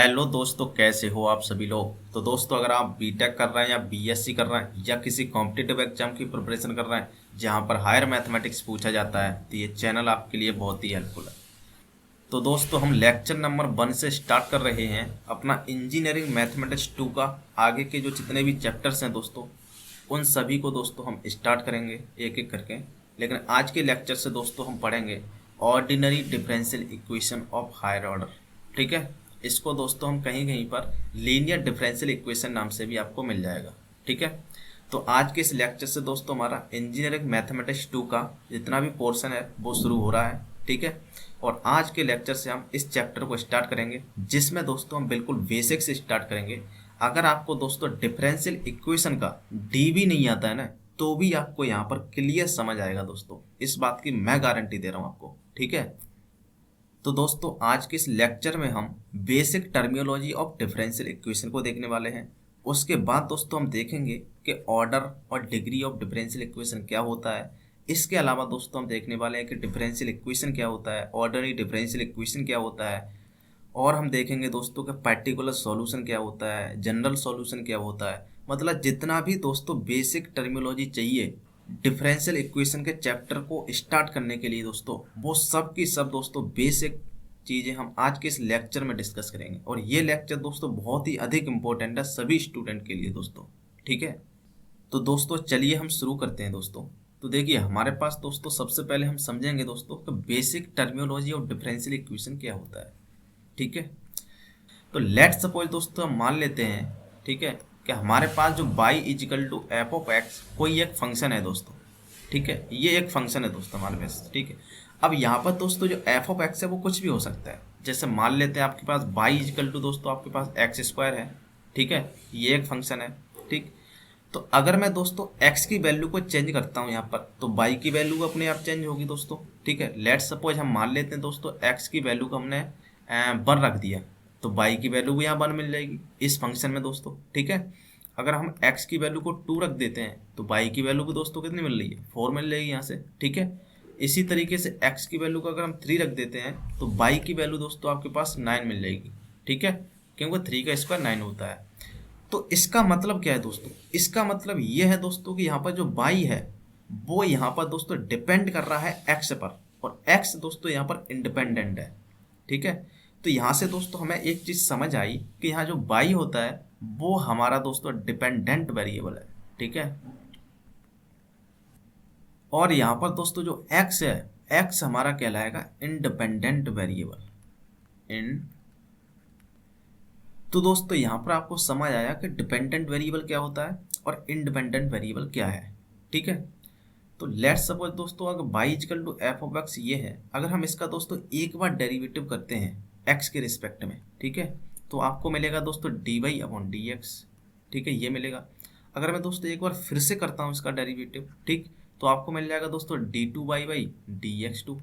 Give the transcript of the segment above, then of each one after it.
Hello दोस्तों, कैसे हो आप सभी लोग। तो दोस्तों, अगर आप बीटेक कर रहे हैं या बीएससी कर रहे हैं या किसी कॉम्पिटिटिव एग्जाम की प्रिपरेशन कर रहे हैं जहां पर हायर मैथमेटिक्स पूछा जाता है, तो ये चैनल आपके लिए बहुत ही हेल्पफुल है। तो दोस्तों, हम लेक्चर नंबर 1 से स्टार्ट कर रहे हैं अपना इंजीनियरिंग मैथमेटिक्स 2 का। आगे के जो जितने भी चैप्टर्स हैं दोस्तों, उन सभी को दोस्तों हम स्टार्ट करेंगे एक एक करके। लेकिन आज के लेक्चर से दोस्तों हम पढ़ेंगे ordinary differential equation of higher order. ठीक है, इसको दोस्तों हम कहीं कहीं पर लीनियर डिफरेंशियल इक्वेशन नाम से भी आपको मिल जाएगा। ठीक है, तो आज के इस लेक्चर से दोस्तों हमारा इंजीनियरिंग मैथमेटिक्स 2 का जितना भी पोर्शन है वो शुरू हो रहा है। ठीक है, और आज के लेक्चर से हम इस चैप्टर को स्टार्ट करेंगे जिसमें दोस्तों हम बिल्कुल बेसिक से स्टार्ट करेंगे। अगर आपको दोस्तों डिफरेंशियल इक्वेशन का डी भी नहीं आता है ना, तो भी आपको यहाँ पर क्लियर समझ आएगा दोस्तों, इस बात की मैं गारंटी दे रहा हूँ आपको। ठीक है, तो दोस्तों आज के इस लेक्चर में हम basic terminology of differential equation को देखने वाले हैं। उसके बाद दोस्तों हम देखेंगे कि ऑर्डर और डिग्री ऑफ डिफरेंशियल इक्वेशन क्या होता है। इसके अलावा दोस्तों हम देखने वाले हैं कि डिफरेंशियल इक्वेशन क्या होता है, ऑर्डनरी डिफरेंशियल इक्वेशन क्या होता है, और हम देखेंगे दोस्तों कि पर्टिकुलर सॉल्यूशन क्या होता है, जनरल सॉल्यूशन क्या होता है। मतलब जितना भी दोस्तों बेसिक टर्मिनोलॉजी चाहिए डिफरेंशियल इक्वेशन के चैप्टर को स्टार्ट करने के लिए दोस्तों, वो सब की सब दोस्तों बेसिक चीज़ें हम आज के इस लेक्चर में डिस्कस करेंगे। और ये लेक्चर दोस्तों बहुत ही अधिक इम्पोर्टेंट है सभी स्टूडेंट के लिए दोस्तों। ठीक है, तो दोस्तों चलिए हम शुरू करते हैं दोस्तों। तो देखिए, हमारे पास दोस्तों सबसे पहले हम समझेंगे दोस्तों कि basic terminology of differential equation क्या होता है। ठीक है, तो लेट सपोज दोस्तों हम मान लेते हैं, ठीक है, कि हमारे पास जो y is equal to f of x कोई एक फंक्शन है दोस्तों। ठीक है, ये एक फंक्शन है दोस्तों हमारे पास। ठीक है, अब यहाँ पर दोस्तों जो एफ ऑफ एक्स है वो कुछ भी हो सकता है। जैसे मान लेते हैं आपके पास y इजिकल टू दोस्तों आपके पास एक्स स्क्वायर है। ठीक है, ये एक फंक्शन है। ठीक, तो अगर मैं दोस्तों x की वैल्यू को चेंज करता हूँ यहाँ पर, तो y की वैल्यू अपने आप चेंज होगी दोस्तों। ठीक है, लेट सपोज हम मान लेते हैं दोस्तों x की वैल्यू को हमने 1 रख दिया, तो y की वैल्यू भी यहाँ 1 मिल जाएगी इस फंक्शन में दोस्तों। ठीक है, अगर हम x की वैल्यू को 2 रख देते हैं तो y की वैल्यू भी दोस्तों कितनी मिल रही है, 4 मिल जाएगी यहाँ से। ठीक है, इसी तरीके से x की वैल्यू को अगर हम 3 रख देते हैं तो y की वैल्यू दोस्तों आपके पास 9 मिल जाएगी। ठीक है, क्योंकि 3 का स्क्वायर 9 होता है। तो इसका मतलब क्या है दोस्तों, इसका मतलब ये है दोस्तों कि यहाँ पर जो y है वो यहाँ पर दोस्तों डिपेंड कर रहा है x पर, और x दोस्तों यहाँ पर इंडिपेंडेंट है। ठीक है, तो यहाँ से दोस्तों हमें एक चीज़ समझ आई कि यहाँ जो y होता है वो हमारा दोस्तों डिपेंडेंट वेरिएबल है। ठीक है, और यहाँ पर दोस्तों जो x है, x हमारा कहलाएगा इंडिपेंडेंट वेरिएबल इन। तो दोस्तों यहाँ पर आपको समझ आया कि डिपेंडेंट वेरिएबल क्या होता है और इंडिपेंडेंट वेरिएबल क्या है। ठीक है, तो लेट्स सपोज दोस्तों अगर y equal to f of x ये है, अगर हम इसका दोस्तों एक बार डेरिवेटिव करते हैं x के रिस्पेक्ट में, ठीक है, तो आपको मिलेगा दोस्तों d Y upon D x. ठीक है, ये मिलेगा। अगर मैं दोस्तों एक बार फिर से करता हूँ इसका डेरिवेटिव, ठीक, तो आपको मिल जाएगा दोस्तों d two y by d x two.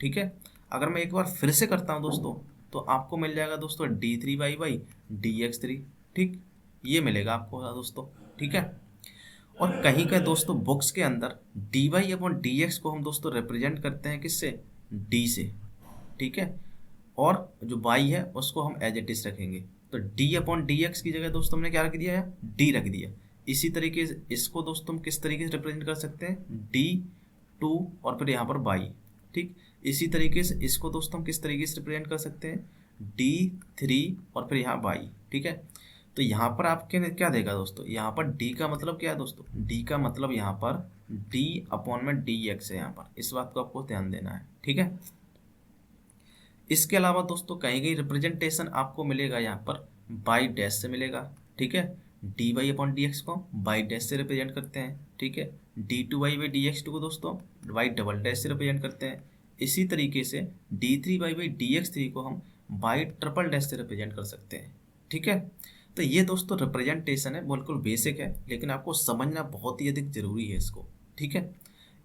ठीक है, अगर मैं एक बार फिर से करता हूँ दोस्तों तो आपको मिल जाएगा दोस्तों d three y by d x three. ठीक, ये मिलेगा आपको दोस्तों। ठीक है, और कहीं का दोस्तों बुक्स के अंदर d Y upon D x को हम दोस्तों रिप्रेजेंट करते हैं किससे, डी से। ठीक है, और जो वाई है उसको हम एज इट इज रखेंगे, तो डी अपॉन डी एक्स की जगह दोस्तों हमने क्या रख दिया है, डी रख दिया। इसी तरीके से इसको दोस्तों हम किस तरीके से रिप्रेजेंट कर सकते हैं, डी टू और फिर यहाँ पर वाई। ठीक, इसी तरीके से इसको दोस्तों हम किस तरीके से रिप्रेजेंट कर सकते हैं, डी थ्री और फिर यहाँ वाई। ठीक है, तो यहाँ पर आपके क्या देगा दोस्तों, यहाँ पर d का मतलब क्या है दोस्तों, d का मतलब यहाँ पर d अपॉन में डी एक्स है यहाँ पर, इस बात को आपको ध्यान देना है। ठीक है, इसके अलावा दोस्तों कहीं कहीं रिप्रेजेंटेशन आपको मिलेगा यहाँ पर बाई डैश से मिलेगा। ठीक है, d Y upon D x को बाई डैश से रिप्रेजेंट करते हैं। ठीक है, d two y by d x two को दोस्तों वाई डबल डैश से रिप्रेजेंट करते हैं। इसी तरीके से d three y by d x three को हम बाई ट्रिपल डैश से रिप्रेजेंट कर सकते हैं। ठीक है, तो ये दोस्तों रिप्रेजेंटेशन है, बिल्कुल बेसिक है, लेकिन आपको समझना बहुत ही अधिक जरूरी है इसको। ठीक है,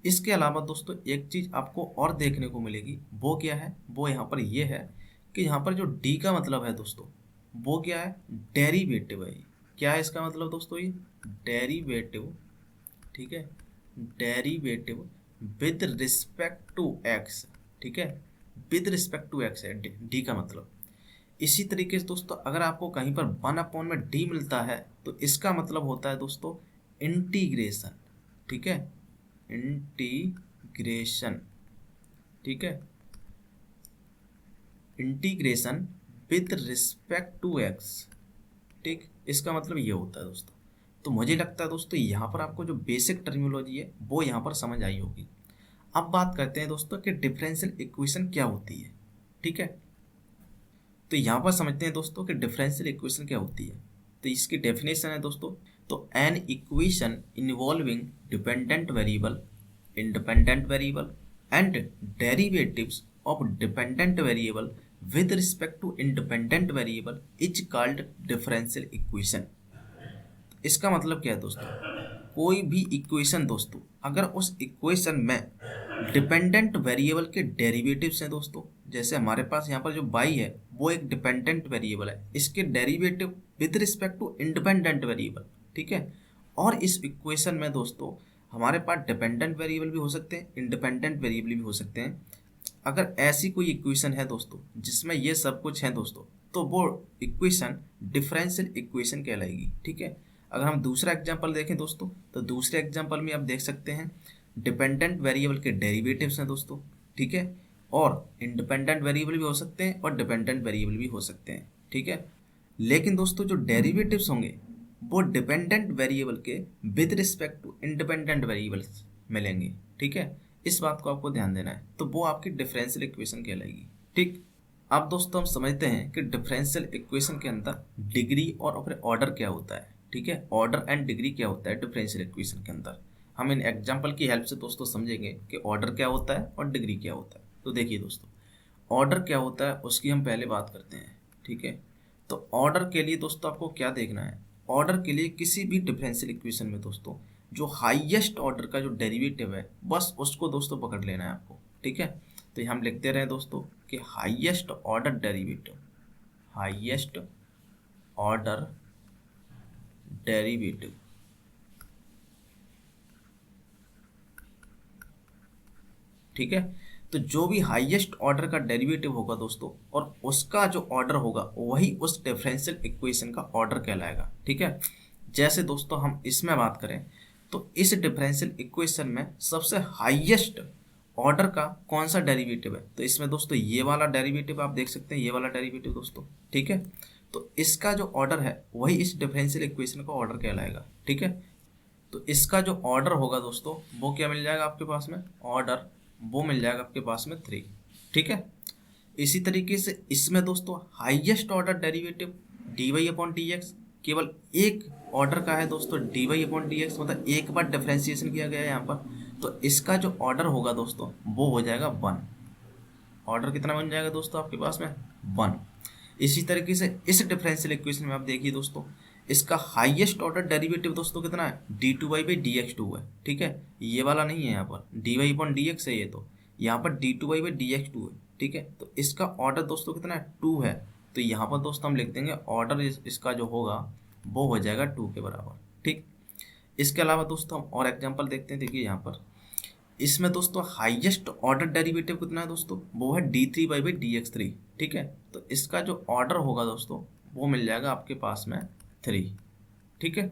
इसके अलावा दोस्तों एक चीज़ आपको और देखने को मिलेगी, वो क्या है, वो यहाँ पर ये है कि यहाँ पर जो डी का मतलब है दोस्तों वो क्या है, डेरिवेटिव है। क्या है इसका मतलब दोस्तों, ये डेरिवेटिव। ठीक है, derivative with respect to x. ठीक है, विद रिस्पेक्ट टू एक्स है डी का मतलब। इसी तरीके से दोस्तों अगर आपको कहीं पर 1/d मिलता है तो इसका मतलब होता है दोस्तों इंटीग्रेशन। ठीक है, इंटीग्रेशन। ठीक है, integration with respect to x. ठीक, इसका मतलब ये होता है दोस्तों। तो मुझे लगता है दोस्तों यहाँ पर आपको जो बेसिक टर्मिनोलॉजी है वो यहाँ पर समझ आई होगी। अब बात करते हैं दोस्तों कि डिफरेंशियल इक्वेशन क्या होती है। ठीक है, तो यहाँ पर समझते हैं दोस्तों कि डिफरेंशियल इक्वेशन क्या होती है। तो इसकी डेफिनेशन है दोस्तों, तो an equation involving dependent variable, independent variable and derivatives of dependent variable with respect to independent variable is called differential equation. इसका मतलब क्या है दोस्तों, कोई भी इक्वेशन दोस्तों अगर उस इक्वेशन में डिपेंडेंट वेरिएबल के डेरिवेटिव्स हैं दोस्तों, जैसे हमारे पास यहाँ पर जो y है वो एक डिपेंडेंट वेरिएबल है, इसके derivative with respect to independent variable. ठीक है, और इस इक्वेशन में दोस्तों हमारे पास डिपेंडेंट वेरिएबल भी हो सकते हैं, इंडिपेंडेंट वेरिएबल भी हो सकते हैं। अगर ऐसी कोई इक्वेशन है दोस्तों जिसमें ये सब कुछ है दोस्तों, तो वो इक्वेशन डिफरेंशियल इक्वेशन कहलाएगी। ठीक है, अगर हम दूसरा एग्जांपल देखें दोस्तों, तो दूसरे एग्जांपल में आप देख सकते हैं डिपेंडेंट वेरिएबल के डेरिवेटिव्स हैं दोस्तों। ठीक है, और इंडिपेंडेंट वेरिएबल भी हो सकते हैं और डिपेंडेंट वेरिएबल भी हो सकते हैं। ठीक है, लेकिन दोस्तों जो डेरिवेटिव्स होंगे वो डिपेंडेंट वेरिएबल के with respect to independent variables मिलेंगे। ठीक है, इस बात को आपको ध्यान देना है, तो वो आपकी डिफरेंशियल इक्वेशन कहलाएगी। ठीक, अब दोस्तों हम समझते हैं कि डिफरेंशियल इक्वेशन के अंदर डिग्री और फिर ऑर्डर क्या होता है। ठीक है, ऑर्डर एंड डिग्री क्या होता है डिफरेंशियल इक्वेशन के अंदर। हम इन एग्जांपल की हेल्प से दोस्तों समझेंगे कि ऑर्डर क्या होता है और डिग्री क्या होता है। तो देखिए दोस्तों, ऑर्डर क्या होता है उसकी हम पहले बात करते हैं। ठीक है, तो ऑर्डर के लिए दोस्तों आपको क्या देखना है, ऑर्डर के लिए किसी भी डिफरेंशियल इक्वेशन में दोस्तों जो हाईएस्ट ऑर्डर का जो डेरिवेटिव है बस उसको दोस्तों पकड़ लेना है आपको। ठीक है, तो हम लिखते रहे दोस्तों कि highest order derivative, highest order derivative. ठीक है, तो जो भी हाईएस्ट ऑर्डर का डेरिवेटिव होगा दोस्तों और उसका जो ऑर्डर होगा वही उस डिफरेंशियल इक्वेशन का ऑर्डर कहलाएगा। ठीक है, जैसे दोस्तों हम इसमें बात करें तो इस डिफरेंशियल इक्वेशन में सबसे हाईएस्ट ऑर्डर का कौन सा डेरिवेटिव है, तो इसमें दोस्तों ये वाला डेरिवेटिव आप देख सकते हैं, ये वाला डेरिवेटिव दोस्तों। ठीक है, तो इसका जो ऑर्डर है वही इस डिफरेंशियल इक्वेशन का ऑर्डर कहलाएगा। ठीक है, तो इसका जो ऑर्डर होगा दोस्तों वो क्या मिल जाएगा आपके पास में, ऑर्डर वो मिल जाएगा आपके पास में 3। ठीक है, इसी तरीके से इसमें दोस्तों हाईएस्ट ऑर्डर डेरिवेटिव dy/dx केवल एक ऑर्डर का है दोस्तों, dy/dx मतलब एक बार डिफरेंशिएशन किया गया है यहाँ पर, तो इसका जो ऑर्डर होगा दोस्तों वो हो जाएगा 1। ऑर्डर कितना बन जाएगा दोस्तों आपके पास में 1। इसी तरीके से इस डिफरेंशियल इक्वेशन में आप देखिए दोस्तों इसका हाईएस्ट ऑर्डर डेरिवेटिव दोस्तों कितना है, d2y/dx2 है। ठीक है, ये वाला नहीं है यहाँ पर, dy/dx है ये, तो यहाँ पर d2y/dx2 है। ठीक है, तो इसका ऑर्डर दोस्तों कितना है 2 है, तो यहाँ पर दोस्तों हम लिख देंगे ऑर्डर इसका जो होगा वो हो जाएगा 2 के बराबर। ठीक, इसके अलावा दोस्तों हम और एग्जाम्पल देखते हैं। देखिए यहाँ पर इसमें दोस्तों हाईएस्ट ऑर्डर डेरिवेटिव कितना है दोस्तों, वो है d3y/dx3। ठीक है, तो इसका जो ऑर्डर होगा दोस्तों वो मिल जाएगा आपके पास में 3। ठीक है,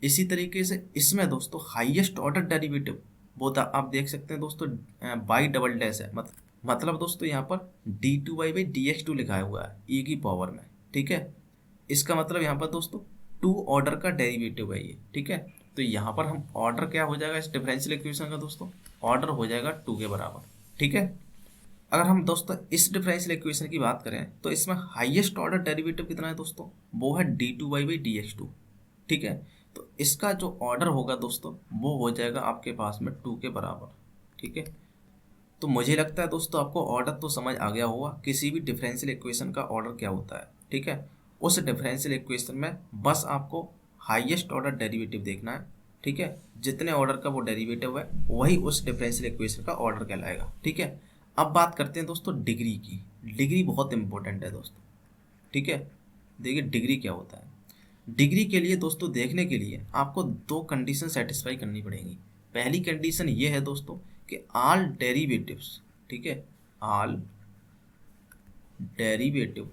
इसी तरीके से इसमें दोस्तों हाईएस्ट ऑर्डर डेरिवेटिव वो आप देख सकते हैं दोस्तों y डबल डैश है, मतलब दोस्तों यहाँ पर d2y/dx2 लिखा हुआ है e की पावर में। ठीक है, इसका मतलब यहाँ पर दोस्तों 2 ऑर्डर का डेरिवेटिव है ये। ठीक है, तो यहाँ पर हम ऑर्डर क्या हो जाएगा इस डिफरेंशियल इक्वेशन का दोस्तों, ऑर्डर हो जाएगा 2 के बराबर। ठीक है, अगर हम दोस्तों इस डिफरेंशियल इक्वेशन की बात करें तो इसमें हाईएस्ट ऑर्डर डेरिवेटिव कितना है दोस्तों, वो है d2y/dx2। ठीक है, तो इसका जो ऑर्डर होगा दोस्तों वो हो जाएगा आपके पास में 2 के बराबर। ठीक है, तो मुझे लगता है दोस्तों आपको ऑर्डर तो समझ आ गया होगा, किसी भी डिफरेंशियल इक्वेशन का ऑर्डर क्या होता है। ठीक है, उस डिफरेंशियल इक्वेशन में बस आपको हाईएस्ट ऑर्डर डेरिवेटिव देखना है। ठीक है, जितने ऑर्डर का वो डेरिवेटिव है वही उस डिफरेंशियल इक्वेशन का ऑर्डर कहलाएगा। ठीक है, अब बात करते हैं दोस्तों डिग्री की। डिग्री बहुत इंपॉर्टेंट है दोस्तों। ठीक है, देखिए डिग्री क्या होता है। डिग्री के लिए दोस्तों देखने के लिए आपको 2 कंडीशन सेटिस्फाई करनी पड़ेगी। पहली कंडीशन ये है दोस्तों कि ऑल डेरिवेटिव्स, ठीक है, all derivative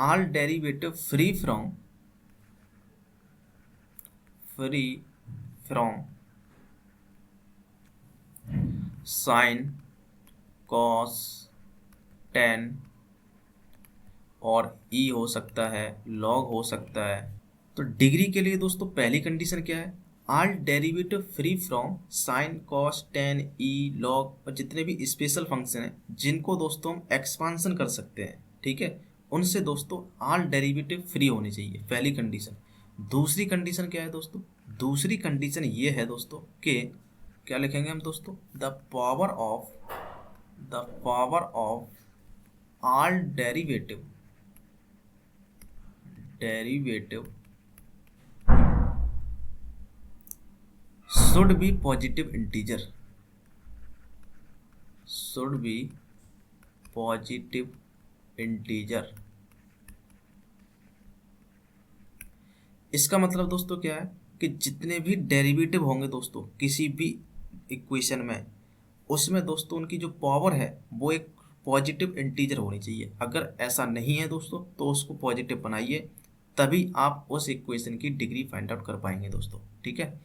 all derivative free from sine cos tan और ई हो सकता है, लॉग हो सकता है। तो डिग्री के लिए दोस्तों पहली कंडीशन क्या है, all derivative free from sine cos tan E log और जितने भी स्पेशल फंक्शन हैं जिनको दोस्तों हम एक्सपांसन कर सकते हैं, ठीक है, उनसे दोस्तों ऑल डेरिवेटिव फ्री होनी चाहिए, पहली कंडीशन। दूसरी कंडीशन क्या है दोस्तों, दूसरी कंडीशन ये है दोस्तों कि क्या लिखेंगे हम दोस्तों, the power of all derivative should be positive integer। इसका मतलब दोस्तों क्या है कि जितने भी डेरिवेटिव होंगे दोस्तों किसी भी इक्वेशन में, उसमें दोस्तों उनकी जो पावर है वो एक पॉजिटिव इंटीजर होनी चाहिए। अगर ऐसा नहीं है दोस्तों तो उसको पॉजिटिव बनाइए, तभी आप उस इक्वेशन की डिग्री फाइंड आउट कर पाएंगे दोस्तों, ठीक है।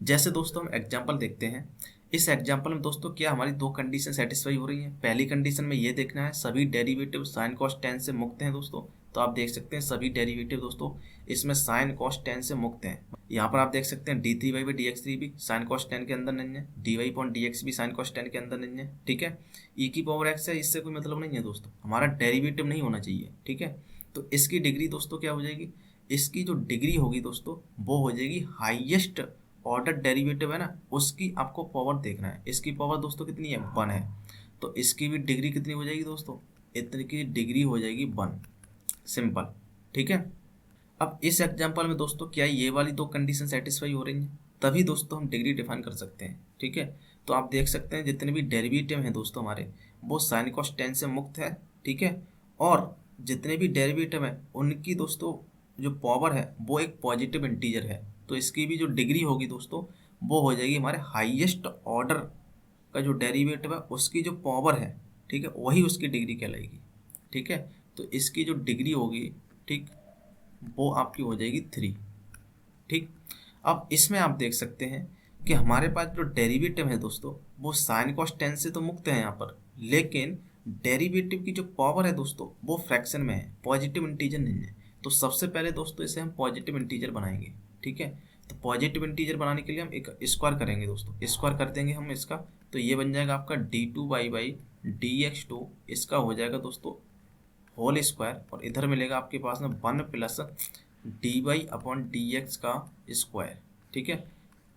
जैसे दोस्तों हम एग्जांपल देखते हैं, इस एग्जांपल में दोस्तों क्या हमारी दो कंडीशन सेटिस्फाई हो रही हैं। पहली कंडीशन में ये देखना है सभी डेरिवेटिव साइन कॉस टेन से मुक्त हैं दोस्तों, तो आप देख सकते हैं सभी डेरिवेटिव दोस्तों इसमें साइन कॉस टेन से मुक्त हैं। यहाँ पर आप देख सकते हैं d3y बाई dx3 भी साइन कॉस टेन के अंदर नहीं है, dy अपॉन dx भी साइन कॉस टेन के अंदर नहीं है, ठीक है। e की पावर x है, इससे कोई मतलब नहीं है दोस्तों, हमारा डेरिवेटिव नहीं होना चाहिए, ठीक है। तो इसकी डिग्री दोस्तों क्या हो जाएगी, इसकी जो डिग्री होगी दोस्तों वो हो जाएगी हाईएस्ट ऑर्डर डेरिवेटिव है ना, उसकी आपको पावर देखना है। इसकी पावर दोस्तों कितनी है, 1 है, तो इसकी भी डिग्री कितनी हो जाएगी दोस्तों, इतनी की डिग्री हो जाएगी 1, सिंपल, ठीक है। अब इस एग्जांपल में दोस्तों क्या ये वाली दो कंडीशन सेटिस्फाई हो रही हैं, तभी दोस्तों हम डिग्री डिफाइन कर सकते हैं, ठीक है। तो आप देख सकते हैं जितने भी डेरिवेटिव हैं दोस्तों हमारे वो साइन कॉस टेन से मुक्त है, ठीक है, और जितने भी डेरिवेटिव हैं उनकी दोस्तों जो पावर है वो एक पॉजिटिव इंटीजर है, तो इसकी भी जो डिग्री होगी दोस्तों वो हो जाएगी हमारे हाईएस्ट ऑर्डर का जो डेरिवेटिव है उसकी जो पावर है, ठीक है, वही उसकी डिग्री कहलाएगी, ठीक है। तो इसकी जो डिग्री होगी, ठीक, वो आपकी हो जाएगी 3, ठीक। अब इसमें आप देख सकते हैं कि हमारे पास जो डेरिवेटिव है दोस्तों वो साइन कॉस टेन से तो मुक्त है यहाँ पर, लेकिन डेरिवेटिव की जो पावर है दोस्तों वो फ्रैक्शन में है, पॉजिटिव इंटीजर नहीं है। तो सबसे पहले दोस्तों इसे हम पॉजिटिव इंटीजर बनाएंगे, ठीक है। तो पॉजिटिव इंटीजर बनाने के लिए हम एक स्क्वायर करेंगे दोस्तों, स्क्वायर कर देंगे हम इसका, तो ये बन जाएगा आपका d2y बाई dx2, इसका हो जाएगा दोस्तों होल स्क्वायर, और इधर मिलेगा आपके पास में 1 प्लस dy अपॉन dx का स्क्वायर, ठीक है।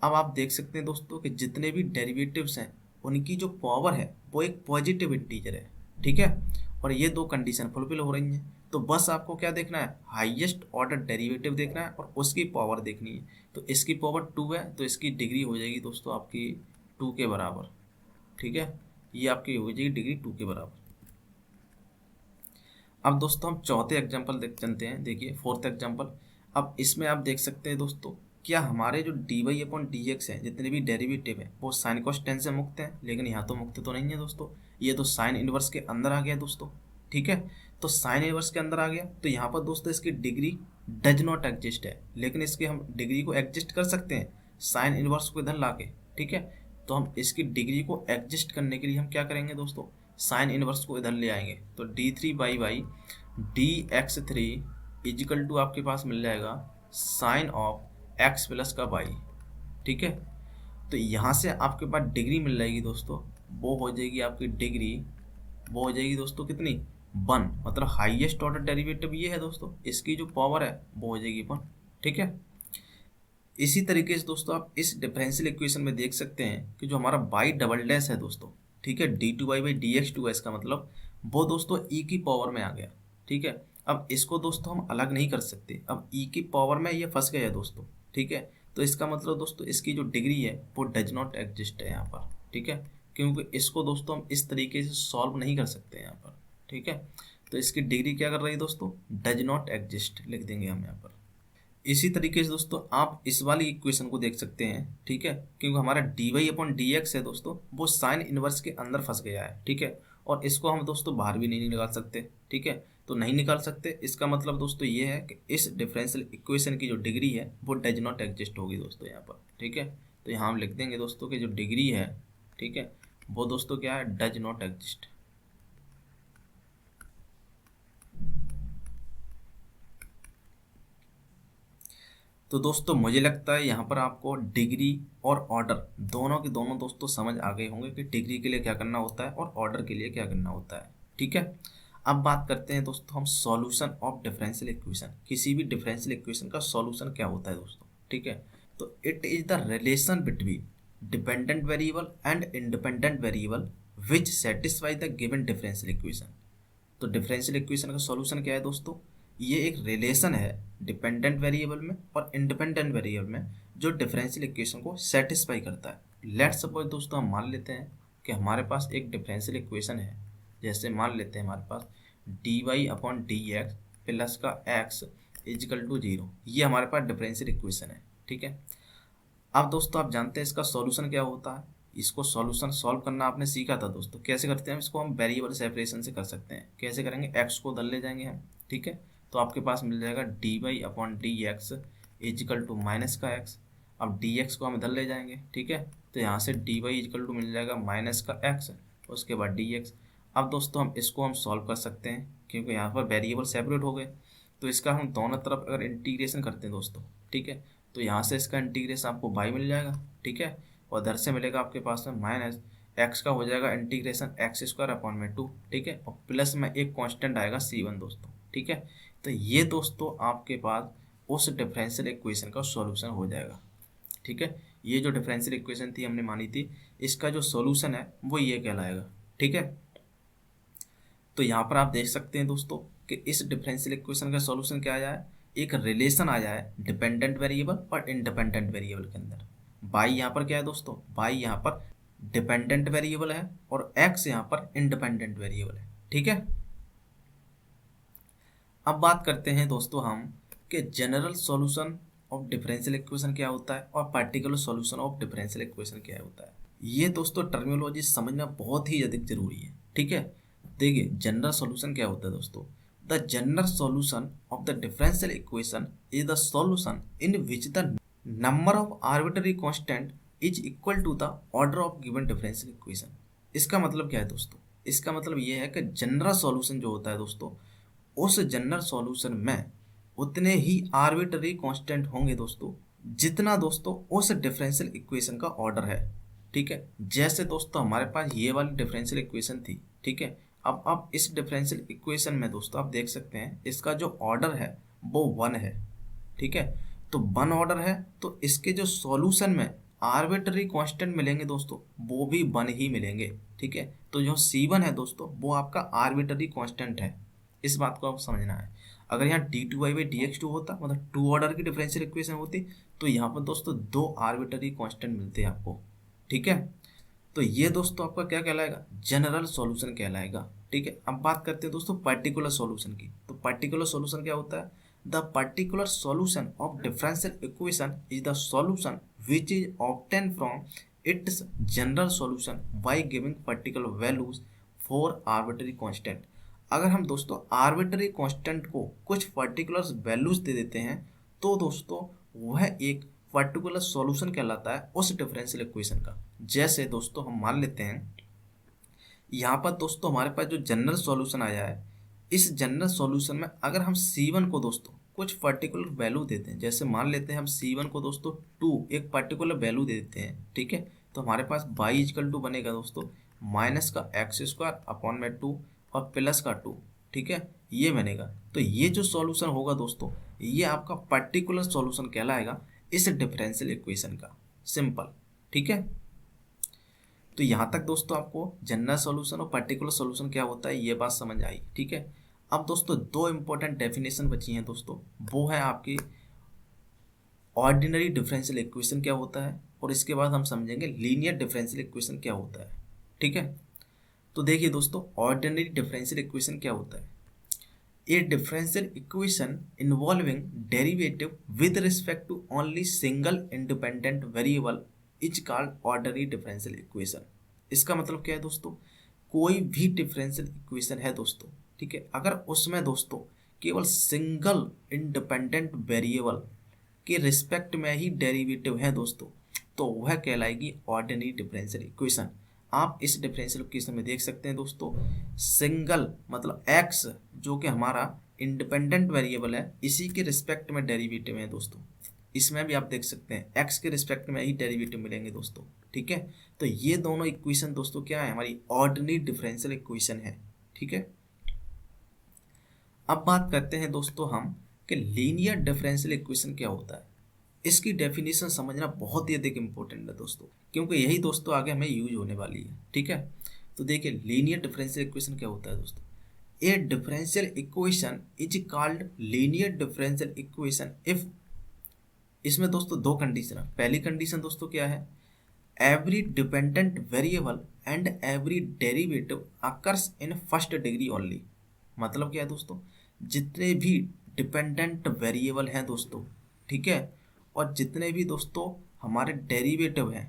अब आप देख सकते हैं दोस्तों कि जितने भी डेरिवेटिव्स हैं उनकी जो पावर है वो एक पॉजिटिव इंटीजर है, ठीक है, और ये दो कंडीशन फुलफिल हो रही हैं। तो बस आपको क्या देखना है, हाईएस्ट ऑर्डर डेरिवेटिव देखना है और उसकी पावर देखनी है। तो इसकी पावर 2 है तो इसकी डिग्री हो जाएगी दोस्तों आपकी 2 के बराबर, ठीक है, ये आपकी हो जाएगी डिग्री 2 के बराबर। अब दोस्तों हम चौथे एग्जाम्पल देख चलते हैं, देखिए फोर्थ एग्जाम्पल। अब इसमें आप देख सकते हैं दोस्तों क्या हमारे जो dy अपॉन dx है, जितने भी डेरिवेटिव है वो साइन कॉस टेन से मुक्त है, लेकिन यहाँ तो मुक्त तो नहीं है दोस्तों, ये तो साइन इनवर्स के अंदर आ गया दोस्तों, ठीक है। तो साइन इनवर्स के अंदर आ गया तो यहाँ पर दोस्तों इसकी डिग्री डज नॉट एग्जिस्ट है, लेकिन इसकी हम डिग्री को एग्जिस्ट कर सकते हैं साइन इनवर्स को इधर ला के, ठीक है। तो हम इसकी डिग्री को एग्जिस्ट करने के लिए हम क्या करेंगे दोस्तों, साइन इनवर्स को इधर ले आएंगे, तो d3 by dx3 is equal to आपके पास मिल जाएगा साइन ऑफ x प्लस का y, ठीक है। तो यहाँ से आपके पास डिग्री मिल जाएगी दोस्तों, वो हो जाएगी आपकी डिग्री, वो हो जाएगी दोस्तों कितनी 1, मतलब हाईएस्ट ऑर्डर डेरिवेटिव ये है दोस्तों, इसकी जो पावर है वो हो जाएगी 1, ठीक है। इसी तरीके से दोस्तों आप इस डिफरेंशियल इक्वेशन में देख सकते हैं कि जो हमारा बाई डबल डैश है दोस्तों, ठीक है, d2y बाई dx2 है, इसका मतलब वो दोस्तों e की पावर में आ गया, ठीक है। अब इसको दोस्तों हम अलग नहीं कर सकते, अब e की पावर में ये फंस गया है दोस्तों, ठीक है। तो इसका मतलब दोस्तों इसकी जो डिग्री है वो डज नॉट एग्जिस्ट है यहाँ पर, ठीक है, क्योंकि इसको दोस्तों हम इस तरीके से सॉल्व नहीं कर सकते यहाँ पर, ठीक है। तो इसकी डिग्री क्या कर रही है दोस्तों, डज नॉट एग्जिस्ट लिख देंगे हम यहाँ पर। इसी तरीके से दोस्तों आप इस वाली इक्वेशन को देख सकते हैं, ठीक है, क्योंकि हमारा dy अपॉन dx है दोस्तों वो साइन इनवर्स के अंदर फंस गया है, ठीक है, और इसको हम दोस्तों बाहर भी नहीं निकाल सकते, ठीक है। तो नहीं निकाल सकते। इसका मतलब दोस्तों ये है कि इस डिफरेंशियल इक्वेशन की जो डिग्री है वो डज नॉट एग्जिस्ट होगी दोस्तों यहाँ पर, ठीक है। तो यहाँ हम लिख देंगे दोस्तों कि जो डिग्री है, ठीक है, वो दोस्तों क्या है, डज नॉट एग्जिस्ट। तो दोस्तों मुझे लगता है यहाँ पर आपको डिग्री और ऑर्डर दोनों के दोनों दोस्तों समझ आ गए होंगे कि डिग्री के लिए क्या करना होता है और ऑर्डर के लिए क्या करना होता है, ठीक है। अब बात करते हैं दोस्तों हम सॉल्यूशन ऑफ डिफरेंशियल इक्वेशन। किसी भी डिफरेंशियल इक्वेशन का सॉल्यूशन क्या होता है दोस्तों, ठीक है। तो it is the relation between dependent variable and independent variable which satisfy the given differential equation. तो डिफरेंशियल इक्वेशन का सॉल्यूशन क्या है दोस्तों, ये एक रिलेशन है डिपेंडेंट वेरिएबल में और इंडिपेंडेंट वेरिएबल में जो डिफरेंशियल इक्वेशन को सेटिस्फाई करता है। लेट्स सपोज दोस्तों हम मान लेते हैं कि हमारे पास एक डिफरेंशियल इक्वेशन है। जैसे मान लेते हैं हमारे पास D Y upon D X plus का एक्स इजिकल टू 0, ये हमारे पास डिफरेंशियल इक्वेशन है, ठीक है। अब दोस्तों आप जानते हैं इसका सॉल्यूशन क्या होता है। इसको सॉल्यूशन सॉल्व करना आपने सीखा था दोस्तों, कैसे करते हैं इसको, हम वेरिएबल सेपरेशन से कर सकते हैं। कैसे करेंगे, एक्स को उधर ले जाएंगे हम, ठीक है। तो आपके पास मिल जाएगा d Y upon D x is equal to minus का एक्स। अब डी एक्स को हम इधर ले जाएंगे, ठीक है। तो यहाँ से डी वाई इजिकल टू मिल जाएगा माइनस का एक्स, उसके बाद डी एक्स। अब दोस्तों हम इसको हम सॉल्व कर सकते हैं क्योंकि यहाँ पर वेरिएबल सेपरेट हो गए। तो इसका हम दोनों तरफ अगर इंटीग्रेशन करते हैं दोस्तों, ठीक है, तो यहाँ से इसका इंटीग्रेशन आपको बाई मिल जाएगा, ठीक है। और इधर से मिलेगा आपके पास में माइनस एक्स का हो जाएगा इंटीग्रेशन एक्स स्क्वायर अपॉन में 2, ठीक है। और प्लस में एक कांस्टेंट आएगा C1 दोस्तों, ठीक है। तो ये दोस्तों आपके पास उस डिफरेंशियल इक्वेशन का सॉल्यूशन हो जाएगा, ठीक है। ये जो डिफरेंशियल इक्वेशन थी हमने मानी थी, इसका जो सॉल्यूशन है वो ये कहलाएगा, ठीक है। तो यहाँ पर आप देख सकते हैं दोस्तों कि इस डिफरेंशियल इक्वेशन का सॉल्यूशन क्या आया है, एक रिलेशन आया है डिपेंडेंट वेरिएबल और इंडिपेंडेंट वेरिएबल के अंदर। बाई यहाँ पर क्या है दोस्तों, बाई यहाँ पर डिपेंडेंट वेरिएबल है और एक्स यहाँ पर इंडिपेंडेंट वेरिएबल है, ठीक है। अब बात करते हैं दोस्तों हम कि general solution of differential equation क्या होता है और particular solution of differential equation क्या होता है। ये दोस्तों टर्मिनोलॉजी समझना बहुत ही अधिक जरूरी है, ठीक है। देखिए जनरल सॉल्यूशन क्या होता है दोस्तों, the general solution of the differential equation is the solution in which the number of arbitrary constant is equal to the order of given differential equation. इसका मतलब क्या है दोस्तों, इसका मतलब ये है कि जनरल सॉल्यूशन जो होता है दोस्तों, उस जनरल सॉल्यूशन में उतने ही आर्बिट्ररी कांस्टेंट होंगे दोस्तों जितना दोस्तों उस डिफरेंशियल इक्वेशन का ऑर्डर है, ठीक है। जैसे दोस्तों हमारे पास ये वाली डिफरेंशियल इक्वेशन थी, ठीक है। अब इस डिफरेंशियल इक्वेशन में दोस्तों आप देख सकते हैं इसका जो ऑर्डर है वो 1 है, ठीक है। तो 1 ऑर्डर है तो इसके जो सॉल्यूशन में आर्बिट्ररी कांस्टेंट मिलेंगे दोस्तों वो भी 1 ही मिलेंगे, ठीक है। तो जो C1 है दोस्तों वो आपका आर्बिट्ररी कांस्टेंट है, इस बात को आप समझना है। अगर यहाँ d2y/dx2 होता, मतलब 2 ऑर्डर की डिफरेंशियल इक्वेशन होती, तो यहाँ पर दोस्तों 2 आर्बिट्ररी कांस्टेंट मिलते हैं आपको, ठीक है। तो ये दोस्तों आपका क्या कहलाएगा, जनरल सॉल्यूशन कहलाएगा, ठीक है। अब बात करते हैं दोस्तों पर्टिकुलर सॉल्यूशन की। तो पर्टिकुलर सॉल्यूशन क्या होता है, the particular solution of differential equation is the solution which is obtain from its general solution by giving particular values for arbitrary constant. अगर हम दोस्तों आर्बिट्ररी कांस्टेंट को कुछ पर्टिकुलर वैल्यूज दे देते हैं तो दोस्तों वह एक पर्टिकुलर सॉल्यूशन कहलाता है उस डिफरेंशियल इक्वेशन का। जैसे दोस्तों हम मान लेते हैं यहाँ पर दोस्तों हमारे पास जो जनरल सॉल्यूशन आया है, इस जनरल सॉल्यूशन में अगर हम C1 को दोस्तों कुछ पर्टिकुलर वैल्यू देते हैं, जैसे मान लेते हैं हम C1 को दोस्तों 2 एक पर्टिकुलर वैल्यू दे देते हैं, ठीक है। तो हमारे पास y इक्वल टू बनेगा दोस्तों माइनस का एक्स स्क्वायर अपॉन में 2 और प्लस का 2, ठीक है, ये बनेगा। तो ये जो सॉल्यूशन होगा दोस्तों ये आपका पर्टिकुलर सॉल्यूशन कहलाएगा इस डिफरेंशियल इक्वेशन का, सिंपल, ठीक है। तो यहाँ तक दोस्तों आपको जनरल सॉल्यूशन और पर्टिकुलर सॉल्यूशन क्या होता है ये बात समझ आई, ठीक है। अब दोस्तों 2 इंपॉर्टेंट डेफिनेशन बची हैं दोस्तों, वो है आपकी ऑर्डिनरी डिफरेंशियल इक्वेशन क्या होता है और इसके बाद हम समझेंगे लीनियर डिफरेंशियल इक्वेशन क्या होता है, ठीक है। तो देखिए दोस्तों ऑर्डिनरी डिफरेंशियल इक्वेशन क्या होता है, a differential equation involving derivative with respect to only single independent variable is called ordinary differential equation. इसका मतलब क्या है दोस्तों, कोई भी डिफरेंशियल इक्वेशन है दोस्तों ठीक है। अगर उसमें दोस्तों केवल सिंगल इंडिपेंडेंट वेरिएबल के रिस्पेक्ट में ही डेरिवेटिव है दोस्तों, तो वह कहलाएगी ऑर्डिनरी डिफरेंशियल इक्वेशन। आप इस डिफरेंशियल इक्वेशन में देख सकते हैं दोस्तों, सिंगल मतलब x जो कि हमारा इंडिपेंडेंट वेरिएबल है, इसी के रिस्पेक्ट में डेरिवेटिव है दोस्तों। इसमें भी आप देख सकते हैं x के रिस्पेक्ट में ही डेरिवेटिव मिलेंगे दोस्तों, ठीक है। तो ये दोनों इक्वेशन दोस्तों क्या है, हमारी ऑर्डिनरी डिफरेंशियल इक्वेशन है, ठीक है। अब बात करते हैं दोस्तों हम कि लीनियर डिफरेंशियल इक्वेशन क्या होता है। इसकी डेफिनेशन समझना बहुत ही अधिक इंपॉर्टेंट है दोस्तों, क्योंकि यही दोस्तों आगे हमें यूज होने वाली है, ठीक है। तो देखिए लीनियर डिफरेंशियल इक्वेशन क्या होता है दोस्तों। ए differential equation is called linear differential equation if, इसमें दोस्तों दो कंडीशन है। पहली कंडीशन दोस्तों क्या है, every dependent variable and every derivative occurs in first degree only. मतलब क्या है दोस्तों, जितने भी डिपेंडेंट वेरिएबल हैं दोस्तों, ठीक है, और जितने भी दोस्तों हमारे डेरिवेटिव हैं,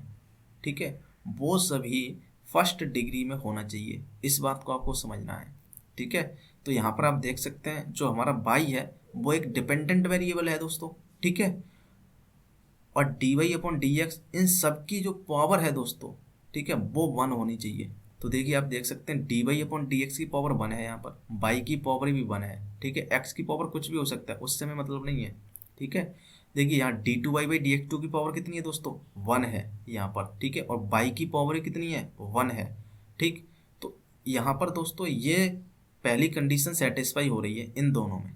ठीक है, वो सभी फर्स्ट डिग्री में होना चाहिए। इस बात को आपको समझना है, ठीक है। तो यहाँ पर आप देख सकते हैं जो हमारा बाई है वो एक डिपेंडेंट वेरिएबल है दोस्तों, ठीक है, और D Y upon D X इन सब की जो पावर है दोस्तों, ठीक है, वो 1 होनी चाहिए। तो देखिए आप देख सकते हैं d Y upon D x की पावर 1 है, यहाँ पर बाई की पावर भी 1 है, ठीक है। एक्स की पावर कुछ भी हो सकता है, उससे हमें मतलब नहीं है, ठीक है। देखिए यहाँ d two y by d x two की पावर कितनी है दोस्तों, 1 है यहाँ पर, ठीक है, और बाई की पावर कितनी है, 1 है, ठीक। तो यहाँ पर दोस्तों ये पहली कंडीशन सेटिस्फाई हो रही है इन दोनों में,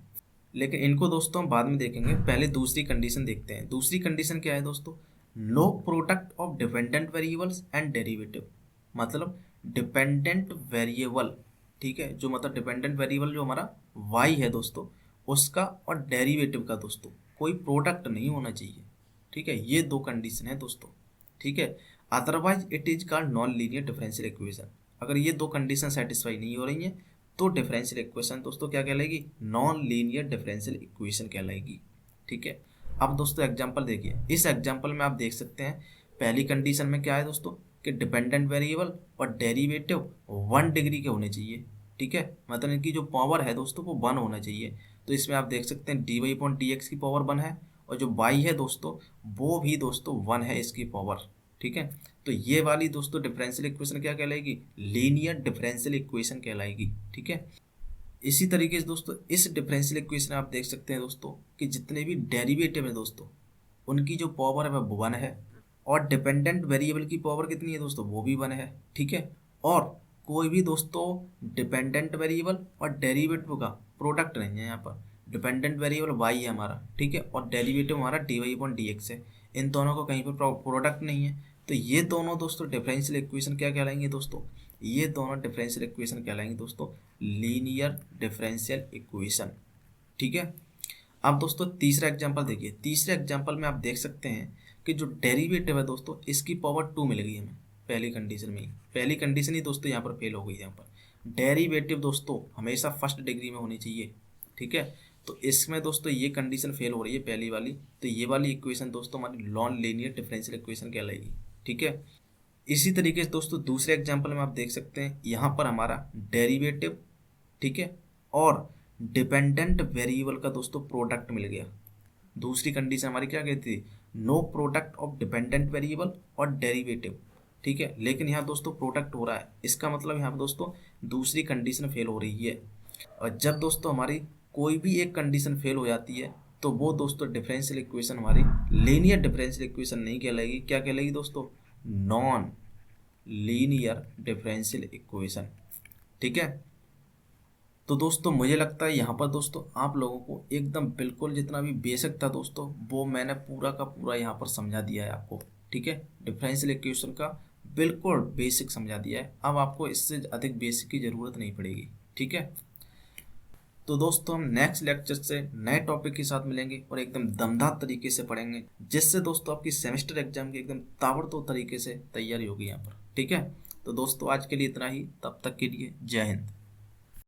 लेकिन इनको दोस्तों हम बाद में देखेंगे। पहले दूसरी कंडीशन देखते हैं। दूसरी कंडीशन क्या है दोस्तों, no product of dependent variables and derivative. मतलब डिपेंडेंट वेरिएबल, ठीक है, जो मतलब डिपेंडेंट वेरिएबल जो हमारा y है दोस्तों, उसका और डेरिवेटिव का दोस्तों कोई प्रोडक्ट नहीं होना चाहिए, ठीक है। ये दो कंडीशन है दोस्तों, ठीक है। Otherwise it is called non linear differential equation. अगर ये दो कंडीशन सेटिस्फाई नहीं हो रही हैं तो डिफरेंशियल इक्वेशन दोस्तों क्या कहलाएगी, नॉन लीनियर डिफरेंशियल इक्वेशन कहलाएगी, ठीक है। अब दोस्तों एग्जांपल देखिए, इस एग्जांपल में आप देख सकते हैं पहली कंडीशन में क्या है दोस्तों कि डिपेंडेंट वेरिएबल और डेरिवेटिव 1 डिग्री के होने चाहिए, ठीक है, मतलब इनकी जो पावर है दोस्तों वो 1 होना चाहिए। तो इसमें आप देख सकते हैं d Y upon D x की पावर 1 है, और जो बाई है दोस्तों वो भी दोस्तों 1 है इसकी पावर, ठीक है। तो ये वाली दोस्तों डिफरेंशियल इक्वेशन क्या कहलाएगी, लीनियर डिफरेंशियल इक्वेशन कहलाएगी, ठीक है। इसी तरीके से दोस्तों इस डिफरेंशियल इक्वेशन आप देख सकते हैं दोस्तों कि जितने भी डेरिवेटिव है दोस्तों उनकी जो पावर है वह 1 है, और डिपेंडेंट वेरिएबल की पावर कितनी है दोस्तों, वो भी 1 है, ठीक है। और कोई भी दोस्तों डिपेंडेंट वेरिएबल और डेरिवेटिव का प्रोडक्ट नहीं है यहाँ पर। डिपेंडेंट वेरिएबल वाई है हमारा, ठीक है, और डेरिवेटिव हमारा d Y upon D x है, इन दोनों को कहीं पर प्रोडक्ट नहीं है। तो ये दोनों दोस्तों डिफरेंशियल इक्वेशन क्या कहलाएंगे दोस्तों, ये दोनों डिफरेंशियल इक्वेशन कहलाएंगे दोस्तों लीनियर डिफरेंशियल इक्वेशन, ठीक है। अब दोस्तों तीसरा एग्जांपल देखिए। तीसरे एग्जांपल में आप देख सकते हैं कि जो डेरिवेटिव है दोस्तों इसकी पावर 2 मिल गई हमें पहली कंडीशन में ही। पहली कंडीशन ही दोस्तों यहाँ पर फेल हो गई है। यहाँ पर डेरिवेटिव दोस्तों हमेशा फर्स्ट डिग्री में होनी चाहिए, ठीक है। तो इसमें दोस्तों ये कंडीशन फेल हो रही है पहली वाली, तो ये वाली इक्वेशन दोस्तों हमारी नॉन लीनियर डिफरेंशियल इक्वेशन कहलाएगी, ठीक है। इसी तरीके से दोस्तों दूसरे एग्जांपल में आप देख सकते हैं यहाँ पर हमारा डेरिवेटिव, ठीक है, और डिपेंडेंट वेरिएबल का दोस्तों प्रोडक्ट मिल गया। दूसरी कंडीशन हमारी क्या कहती थी, no product of dependent variable और डेरिवेटिव, ठीक है, लेकिन यहाँ दोस्तों प्रोडक्ट हो रहा है। इसका मतलब यहाँ पर दोस्तों दूसरी कंडीशन फेल हो रही है। और जब दोस्तों हमारी कोई भी एक कंडीशन फेल हो जाती है तो वो दोस्तों डिफरेंशियल इक्वेशन हमारी लीनियर डिफरेंशियल इक्वेशन नहीं कहलाएगी। क्या कहलाएगी दोस्तों, नॉन लीनियर डिफरेंशियल इक्वेशन, ठीक है। तो दोस्तों मुझे लगता है यहाँ पर दोस्तों आप लोगों को एकदम बिल्कुल जितना भी बेसिक था दोस्तों वो मैंने पूरा का पूरा यहाँ पर समझा दिया है आपको, ठीक है। डिफरेंशियल इक्वेशन का बिल्कुल बेसिक समझा दिया है। अब आपको इससे अधिक बेसिक की ज़रूरत नहीं पड़ेगी, ठीक है। तो दोस्तों हम नेक्स्ट लेक्चर से नए टॉपिक के साथ मिलेंगे और एकदम दमदार तरीके से पढ़ेंगे, जिससे दोस्तों आपकी सेमेस्टर एग्जाम की एकदम ताबड़तोड़ तरीके से तैयारी होगी यहाँ पर, ठीक है। तो दोस्तों आज के लिए इतना ही, तब तक के लिए जय हिंद।